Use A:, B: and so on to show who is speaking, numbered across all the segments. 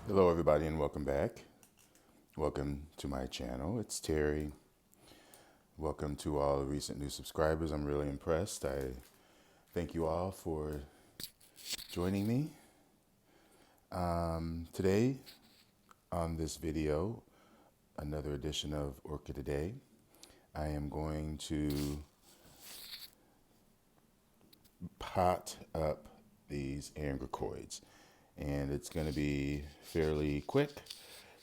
A: Hello everybody and welcome back. Welcome to my channel. It's Terry. Welcome to all the recent new subscribers. I'm really impressed. I thank you all for joining me. Today on this video, another edition of Orchid Today, I am going to pot up these angrecoids, and it's going to be fairly quick.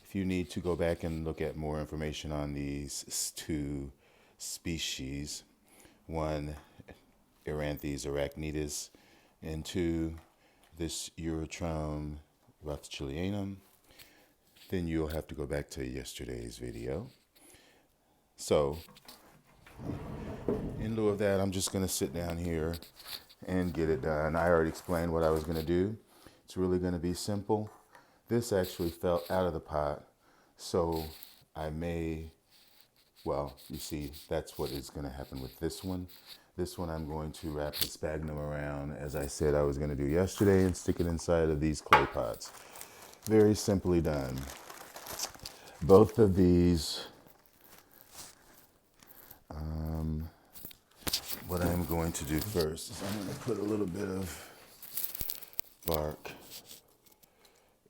A: If you need to go back and look at more information on these two species, one Eranthes arachnidus and two this Eurotrum rothschildianum, then you'll have to go back to yesterday's video. So in lieu of that, I'm just going to sit down here and get it done. I already explained what I was going to do. It's really going to be simple. This actually fell out of the pot, so I may, well, you see, that's what is going to happen with this one. This one I'm going to wrap the sphagnum around, as I said I was going to do yesterday, and stick it inside of these clay pots. Very simply done. Both of these, what I'm going to do first is I'm going to put a little bit of bark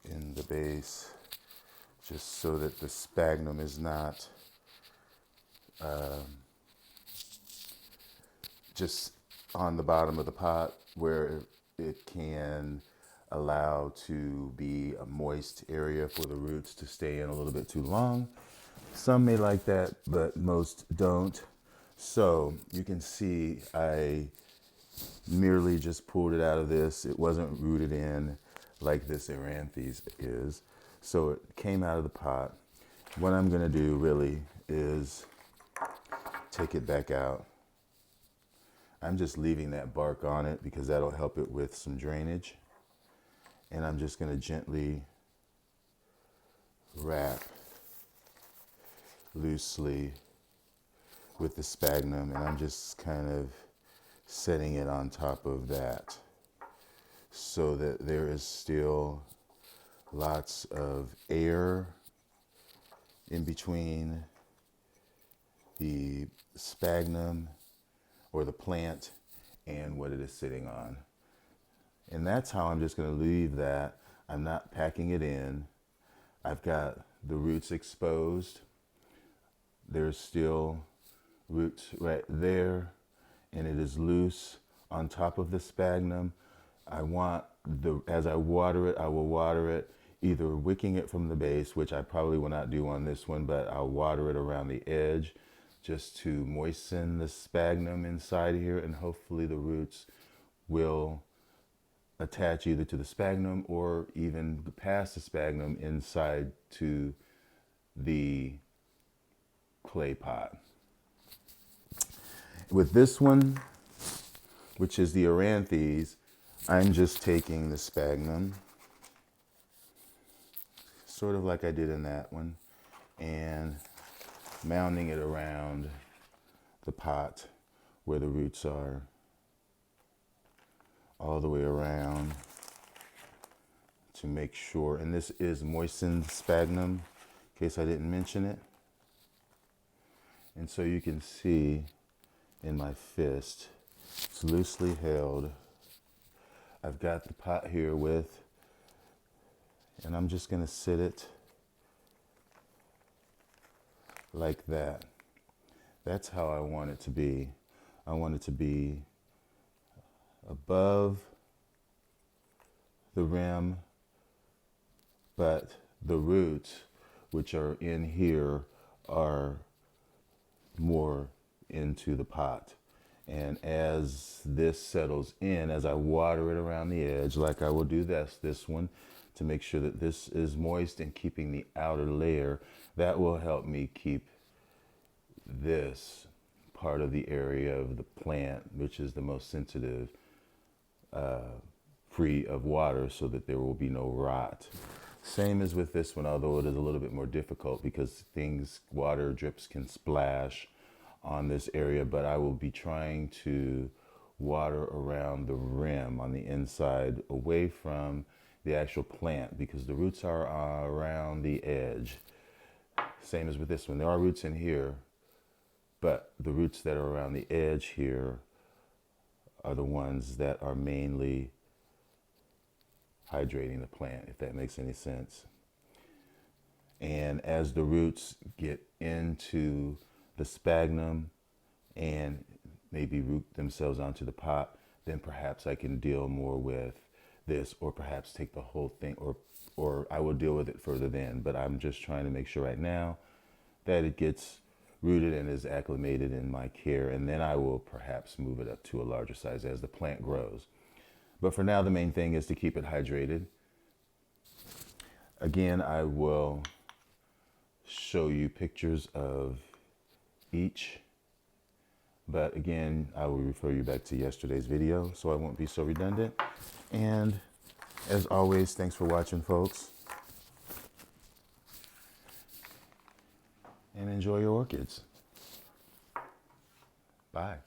A: in the base, just so that the sphagnum is not just on the bottom of the pot, where it can allow to be a moist area for the roots to stay in a little bit too long. Some may like that, but most don't. So you can see I merely just pulled it out of this. It wasn't rooted in like this Eranthes is. So it came out of the pot. What I'm going to do really is take it back out. I'm just leaving that bark on it because that'll help it with some drainage. And I'm just going to gently wrap loosely with the sphagnum, and I'm just kind of setting it on top of that so that there is still lots of air in between the sphagnum or the plant and what it is sitting on. And that's how I'm just going to leave that. I'm not packing it in. I've got the roots exposed. There's still roots right there, and it is loose on top of the sphagnum. I want as I water it, I will water it either wicking it from the base, which I probably will not do on this one, but I'll water it around the edge just to moisten the sphagnum inside here, and hopefully the roots will attach either to the sphagnum or even past the sphagnum inside to the clay pot. With this one, which is the Eranthes, I'm just taking the sphagnum, sort of like I did in that one, and mounding it around the pot where the roots are, all the way around to make sure. And this is moistened sphagnum, in case I didn't mention it. And so you can see in my fist, it's loosely held. I've got the pot here with, and I'm just going to sit it like that. That's how I want it to be. I want it to be above the rim, but the roots, which are in here, are more into the pot. And as this settles in, as I water it around the edge, like I will do this one, to make sure that this is moist and keeping the outer layer, that will help me keep this part of the area of the plant, which is the most sensitive, free of water, so that there will be no rot. Same as with this one, although it is a little bit more difficult because water drips can splash on this area, but I will be trying to water around the rim on the inside, away from the actual plant, because the roots are around the edge. Same as with this one. There are roots in here, but the roots that are around the edge here are the ones that are mainly hydrating the plant, if that makes any sense. And as the roots get into the sphagnum and maybe root themselves onto the pot, then perhaps I can deal more with this, or perhaps take the whole thing, or I will deal with it further then. But I'm just trying to make sure right now that it gets rooted and is acclimated in my care, and then I will perhaps move it up to a larger size as the plant grows. But for now, the main thing is to keep it hydrated. Again, I will show you pictures of each, but again, I will refer you back to yesterday's video so I won't be so redundant. And as always, thanks for watching, folks, and enjoy your orchids. Bye.